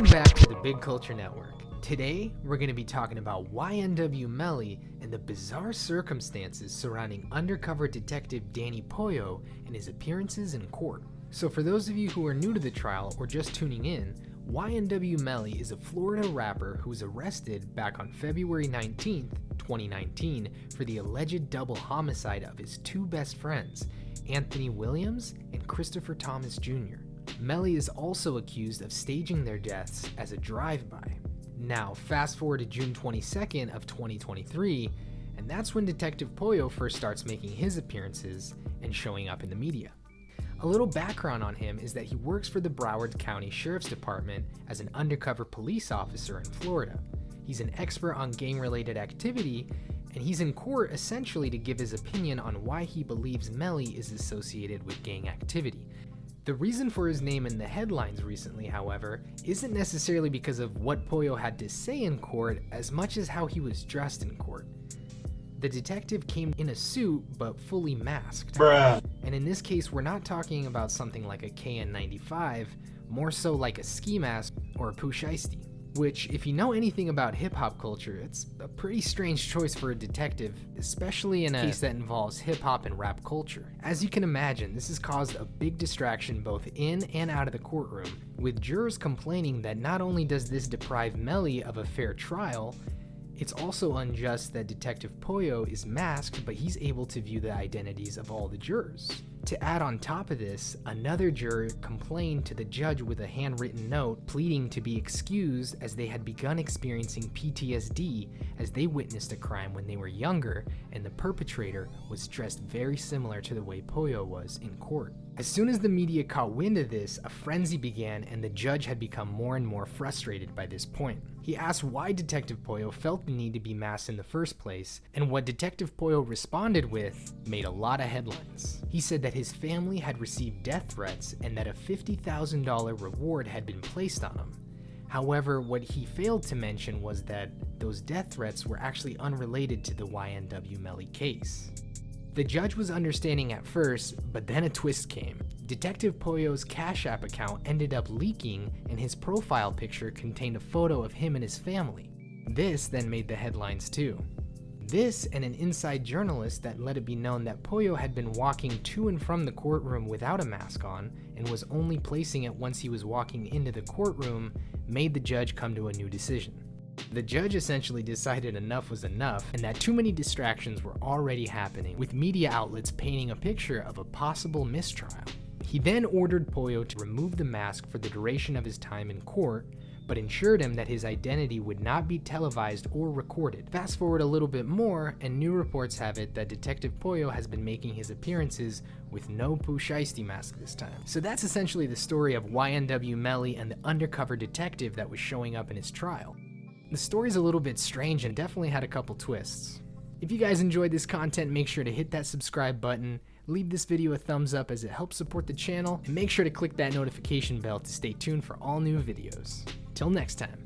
Welcome back to the Big Culture Network. Today, we're going to be talking about Ynw Melly and the bizarre circumstances surrounding undercover detective Danny Pollo and his appearances in court. So for those of you who are new to the trial or just tuning in, Ynw Melly is a Florida rapper who was arrested back on February 19th, 2019 for the alleged double homicide of his two best friends, Anthony Williams and Christopher Thomas Jr. Melly is also accused of staging their deaths as a drive-by. Now, fast forward to June 22nd of 2023, and that's when Detective Pollo first starts making his appearances and showing up in the media. A little background on him is that he works for the Broward County Sheriff's Department as an undercover police officer in Florida. He's an expert on gang-related activity, and he's in court essentially to give his opinion on why he believes Melly is associated with gang activity. The reason for his name in the headlines recently, however, isn't necessarily because of what Pollo had to say in court as much as how he was dressed in court. The detective came in a suit but fully masked. Bruh. And in this case, we're not talking about something like a KN95, more so like a ski mask or a pushiesty. Which, if you know anything about hip-hop culture, it's a pretty strange choice for a detective, especially in a case that involves hip-hop and rap culture. As you can imagine, this has caused a big distraction both in and out of the courtroom, with jurors complaining that not only does this deprive Melly of a fair trial, it's also unjust that Detective Pollo is masked, but he's able to view the identities of all the jurors. To add on top of this, another juror complained to the judge with a handwritten note pleading to be excused as they had begun experiencing PTSD as they witnessed a crime when they were younger, and the perpetrator was dressed very similar to the way Pollo was in court. As soon as the media caught wind of this, a frenzy began and the judge had become more and more frustrated by this point. He asked why Detective Pollo felt the need to be masked in the first place, and what Detective Pollo responded with made a lot of headlines. He said that his family had received death threats and that a $50,000 reward had been placed on him. However, what he failed to mention was that those death threats were actually unrelated to the Ynw Melly case. The judge was understanding at first, but then a twist came. Detective Pollo's Cash App account ended up leaking, and his profile picture contained a photo of him and his family. This then made the headlines too. This and an inside journalist that let it be known that Pollo had been walking to and from the courtroom without a mask on and was only placing it once he was walking into the courtroom made the judge come to a new decision. The judge essentially decided enough was enough and that too many distractions were already happening, with media outlets painting a picture of a possible mistrial. He then ordered Pollo to remove the mask for the duration of his time in court, but assured him that his identity would not be televised or recorded. Fast forward a little bit more, and new reports have it that Detective Pollo has been making his appearances with no pushiesty mask this time. So that's essentially the story of Ynw Melly and the undercover detective that was showing up in his trial. The story's a little bit strange and definitely had a couple twists. If you guys enjoyed this content, make sure to hit that subscribe button, leave this video a thumbs up as it helps support the channel, and make sure to click that notification bell to stay tuned for all new videos. Till next time.